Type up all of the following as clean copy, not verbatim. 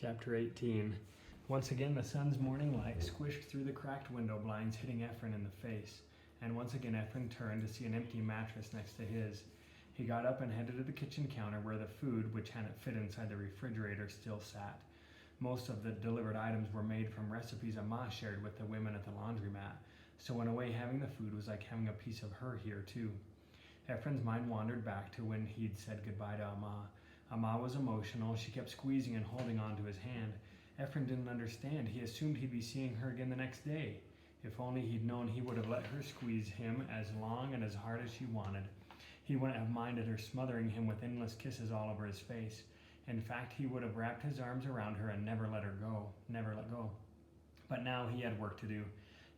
Chapter 18. Once again, the sun's morning light squished through the cracked window blinds, hitting Efren in the face. And once again, Efren turned to see an empty mattress next to his. He got up and headed to the kitchen counter where the food, which hadn't fit inside the refrigerator, still sat. Most of the delivered items were made from recipes Amma shared with the women at the laundromat, so in a way having the food was like having a piece of her here too. Efren's mind wandered back to when he'd said goodbye to Amma. Amma was emotional. She kept squeezing and holding on to his hand. Efren didn't understand. He assumed he'd be seeing her again the next day. If only he'd known, he would have let her squeeze him as long and as hard as she wanted. He wouldn't have minded her smothering him with endless kisses all over his face. In fact, he would have wrapped his arms around her and never let go. But now he had work to do.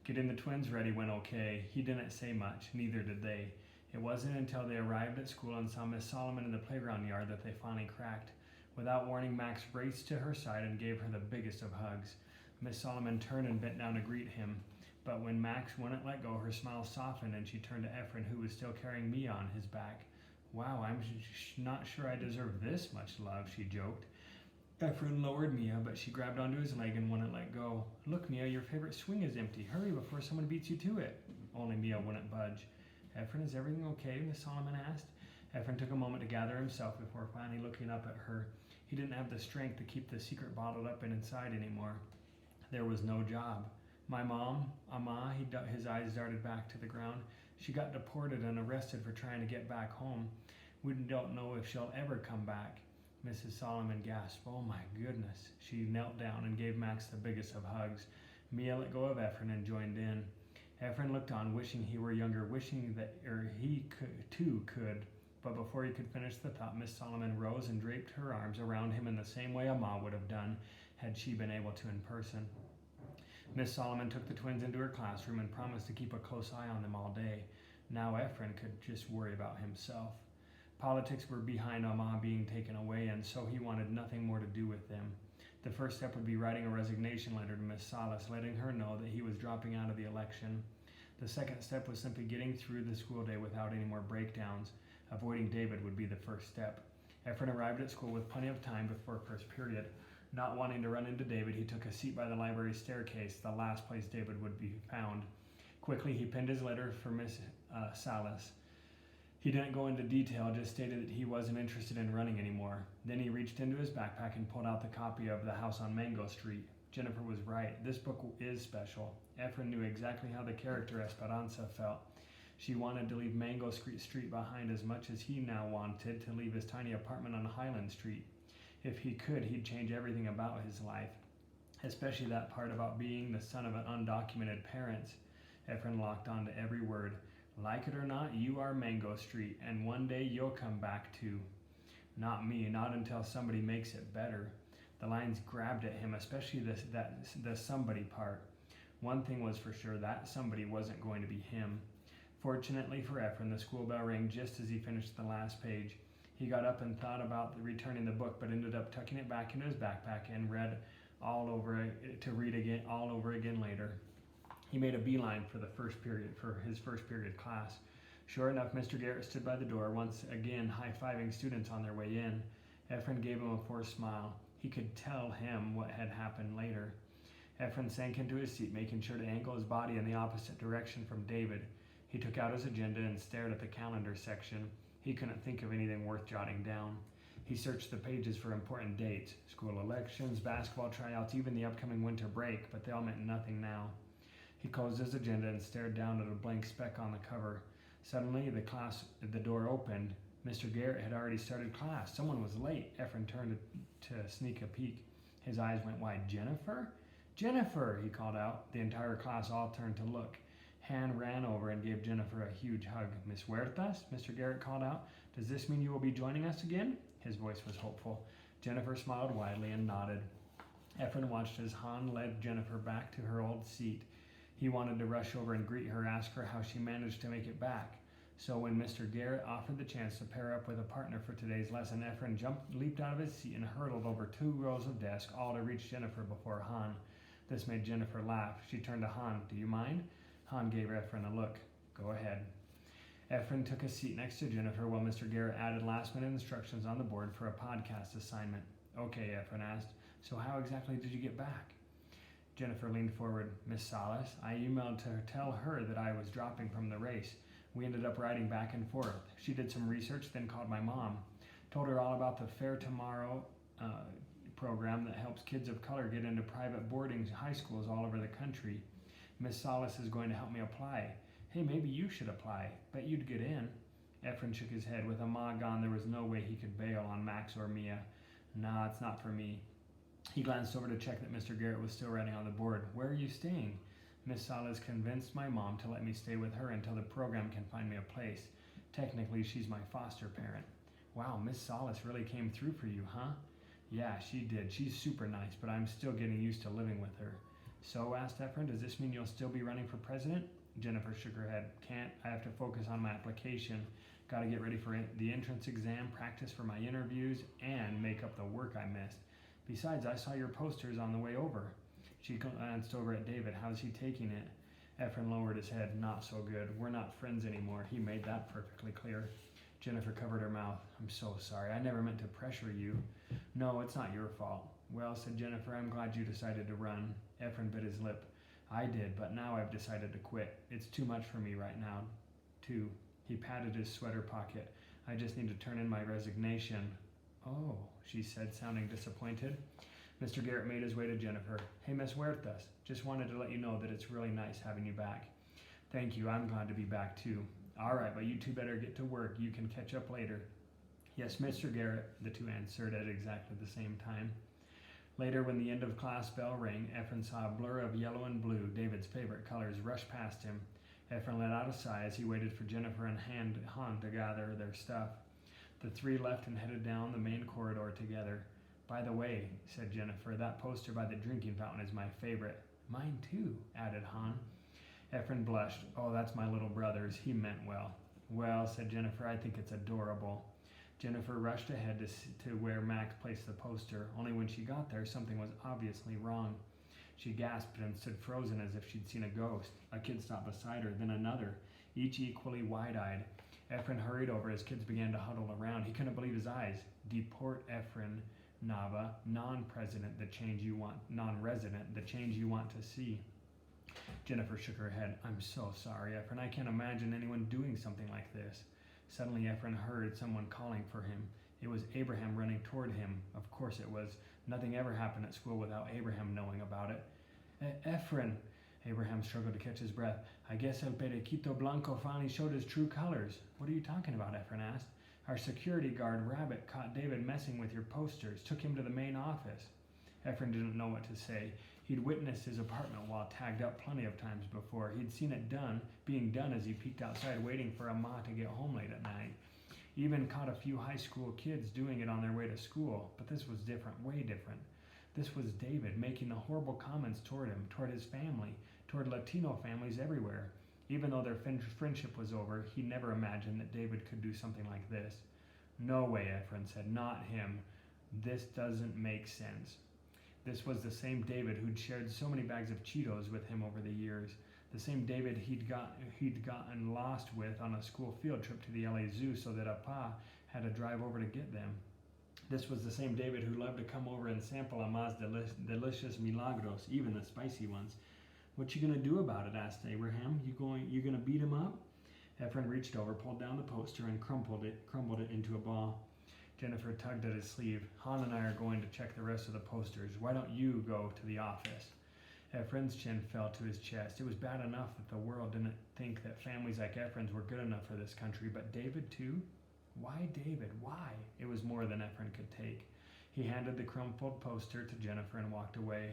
Getting the twins ready went okay. He didn't say much, neither did they. It wasn't until they arrived at school and saw Miss Solomon in the playground yard that they finally cracked. Without warning, Max raced to her side and gave her the biggest of hugs. Miss Solomon turned and bent down to greet him, but when Max wouldn't let go, her smile softened and she turned to Efren, who was still carrying Mia on his back. "Wow, I'm not sure I deserve this much love," she joked. Efren lowered Mia, but she grabbed onto his leg and wouldn't let go. "Look, Mia, your favorite swing is empty. Hurry before someone beats you to it." Only Mia wouldn't budge. "Efren, is everything okay?" Miss Solomon asked. Efren took a moment to gather himself before finally looking up at her. He didn't have the strength to keep the secret bottled up and inside anymore. There was no job. "My mom, Amma," his eyes darted back to the ground. "She got deported and arrested for trying to get back home. We don't know if she'll ever come back." Mrs. Solomon gasped. "Oh my goodness." She knelt down and gave Max the biggest of hugs. Mia let go of Efren and joined in. Efren looked on, wishing he were younger, wishing that he could. But before he could finish the thought, Miss Solomon rose and draped her arms around him in the same way Amma would have done had she been able to in person. Miss Solomon took the twins into her classroom and promised to keep a close eye on them all day. Now Efren could just worry about himself. Politics were behind Amma being taken away, and so he wanted nothing more to do with them. The first step would be writing a resignation letter to Miss Salas, letting her know that he was dropping out of the election. The second step was simply getting through the school day without any more breakdowns. Avoiding David would be the first step. Efren arrived at school with plenty of time before first period. Not wanting to run into David, he took a seat by the library staircase, the last place David would be found. Quickly, he penned his letter for Miss Salas. He didn't go into detail, just stated that he wasn't interested in running anymore. Then he reached into his backpack and pulled out the copy of The House on Mango Street. Jennifer was right. This book is special. Efren knew exactly how the character Esperanza felt. She wanted to leave Mango Street behind as much as he now wanted to leave his tiny apartment on Highland Street. If he could, he'd change everything about his life, especially that part about being the son of an undocumented parents. Efren locked on to every word. "Like it or not, you are Mango Street, and one day you'll come back too." "Not me, not until somebody makes it better." The lines grabbed at him, especially the somebody part. One thing was for sure, that somebody wasn't going to be him. Fortunately for Efren, the school bell rang just as he finished the last page. He got up and thought about returning the book, but ended up tucking it back into his backpack and read all over again later. He made a beeline for his first period class. Sure enough, Mr. Garrett stood by the door, once again high-fiving students on their way in. Efren gave him a forced smile. He could tell him what had happened later. Efren sank into his seat, making sure to angle his body in the opposite direction from David. He took out his agenda and stared at the calendar section. He couldn't think of anything worth jotting down. He searched the pages for important dates, school elections, basketball tryouts, even the upcoming winter break, but they all meant nothing now. He closed his agenda and stared down at a blank speck on the cover. Suddenly, the door opened. Mr. Garrett had already started class. Someone was late. Efren turned to sneak a peek. His eyes went wide. "Jennifer? Jennifer!" he called out. The entire class all turned to look. Han ran over and gave Jennifer a huge hug. "Miss Huertas?" Mr. Garrett called out. "Does this mean you will be joining us again?" His voice was hopeful. Jennifer smiled widely and nodded. Efren watched as Han led Jennifer back to her old seat. He wanted to rush over and greet her, ask her how she managed to make it back. So when Mr. Garrett offered the chance to pair up with a partner for today's lesson, Efren leaped out of his seat and hurtled over 2 rows of desks, all to reach Jennifer before Han. This made Jennifer laugh. She turned to Han. "Do you mind?" Han gave Efren a look. "Go ahead." Efren took a seat next to Jennifer while Mr. Garrett added last-minute instructions on the board for a podcast assignment. "Okay," Efren asked. So how exactly did you get back? Jennifer leaned forward. Miss Salas, I emailed to tell her that I was dropping from the race. We ended up riding back and forth. She did some research, then called my mom. Told her all about the Fair Tomorrow program that helps kids of color get into private boarding high schools all over the country. Miss Salas is going to help me apply. Hey, maybe you should apply. Bet you'd get in. Efren shook his head. With Ma gone, there was no way he could bail on Max or Mia. Nah, it's not for me. He glanced over to check that Mr. Garrett was still writing on the board. Where are you staying? Miss Salas convinced my mom to let me stay with her until the program can find me a place. Technically, she's my foster parent. Wow, Miss Salas really came through for you, huh? Yeah, she did. She's super nice, but I'm still getting used to living with her. So, asked Efren, does this mean you'll still be running for president? Jennifer shook her head. Can't. I have to focus on my application. Got to get ready for the entrance exam, practice for my interviews, and make up the work I missed. Besides, I saw your posters on the way over. She glanced over at David. How's he taking it? Efren lowered his head. Not so good. We're not friends anymore. He made that perfectly clear. Jennifer covered her mouth. I'm so sorry. I never meant to pressure you. No, it's not your fault. Well, said Jennifer, I'm glad you decided to run. Efren bit his lip. I did, but now I've decided to quit. It's too much for me right now, too. He patted his sweater pocket. I just need to turn in my resignation. Oh, she said, sounding disappointed. Mr. Garrett made his way to Jennifer. Hey, Miss Huertas, just wanted to let you know that it's really nice having you back. Thank you, I'm glad to be back too. All right, but you two better get to work. You can catch up later. Yes, Mr. Garrett, the two answered at exactly the same time. Later, when the end of class bell rang, Efren saw a blur of yellow and blue, David's favorite colors, rush past him. Efren let out a sigh as he waited for Jennifer and Han to gather their stuff. The three left and headed down the main corridor together. By the way, said Jennifer, that poster by the drinking fountain is my favorite. Mine too, added Han. Efren blushed. Oh, that's my little brother's. He meant well. Well, said Jennifer, I think it's adorable. Jennifer rushed ahead to where Max placed the poster. Only when she got there, something was obviously wrong. She gasped and stood frozen as if she'd seen a ghost. A kid stopped beside her, then another, each equally wide-eyed. Efren hurried over as kids began to huddle around. He couldn't believe his eyes. Deport Efren Nava, non-resident, the change you want to see. Jennifer shook her head. I'm so sorry, Efren. I can't imagine anyone doing something like this. Suddenly, Efren heard someone calling for him. It was Abraham running toward him. Of course it was. Nothing ever happened at school without Abraham knowing about it. Efren! Abraham struggled to catch his breath. I guess El Periquito Blanco finally showed his true colors. What are you talking about? Efren asked. Our security guard, Rabbit, caught David messing with your posters, took him to the main office. Efren didn't know what to say. He'd witnessed his apartment wall tagged up plenty of times before. He'd seen it being done as he peeked outside waiting for Ma to get home late at night. Even caught a few high school kids doing it on their way to school. But this was different, way different. This was David making the horrible comments toward him, toward his family, toward Latino families everywhere. Even though their friendship was over, he never imagined that David could do something like this. No way, Efren said. Not him. This doesn't make sense. This was the same David who'd shared so many bags of Cheetos with him over the years. The same David he'd gotten lost with on a school field trip to the LA Zoo so that Pa had to drive over to get them. This was the same David who loved to come over and sample Ama's delicious milagros, even the spicy ones. What you gonna do about it? Asked Abraham. You gonna beat him up? Efren reached over, pulled down the poster, and crumbled it into a ball. Jennifer tugged at his sleeve. Han and I are going to check the rest of the posters. Why don't you go to the office? Efren's chin fell to his chest. It was bad enough that the world didn't think that families like Efren's were good enough for this country, but David too? Why David? Why? It was more than Efren could take. He handed the crumpled poster to Jennifer and walked away.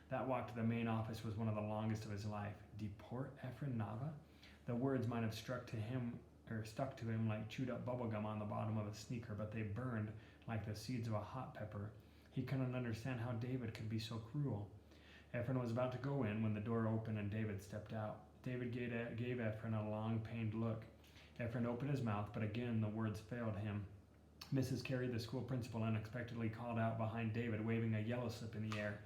That walk to the main office was one of the longest of his life. Deport Efren Nava? The words might have stuck to him like chewed up bubblegum on the bottom of a sneaker, but they burned like the seeds of a hot pepper. He couldn't understand how David could be so cruel. Efren was about to go in when the door opened and David stepped out. David gave Efren a long, pained look. Efren opened his mouth, but again the words failed him. Mrs. Carey, the school principal, unexpectedly called out behind David, waving a yellow slip in the air.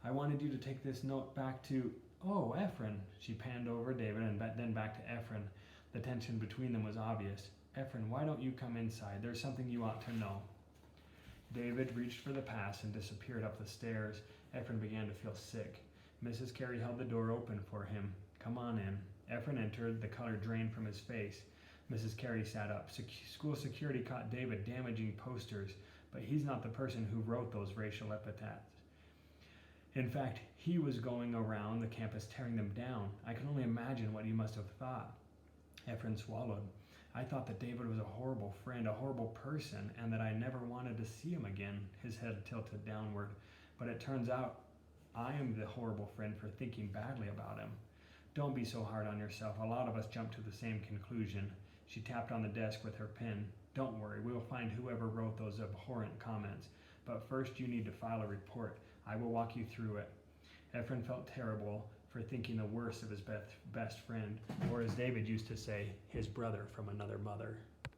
I wanted you to take this note back to... Oh, Efren! She panned over David and then back to Efren. The tension between them was obvious. Efren, why don't you come inside? There's something you ought to know. David reached for the pass and disappeared up the stairs. Efren began to feel sick. Mrs. Carey held the door open for him. "Come on in." Efren entered, the color drained from his face. Mrs. Carey sat up. School security caught David damaging posters, but he's not the person who wrote those racial epithets. In fact, he was going around the campus tearing them down. I can only imagine what he must have thought. Efren swallowed. I thought that David was a horrible friend, a horrible person, and that I never wanted to see him again. His head tilted downward. But it turns out I am the horrible friend for thinking badly about him. Don't be so hard on yourself. A lot of us jump to the same conclusion. She tapped on the desk with her pen. Don't worry, we'll find whoever wrote those abhorrent comments. But first you need to file a report. I will walk you through it. Efren felt terrible for thinking the worst of his best friend, or as David used to say, his brother from another mother.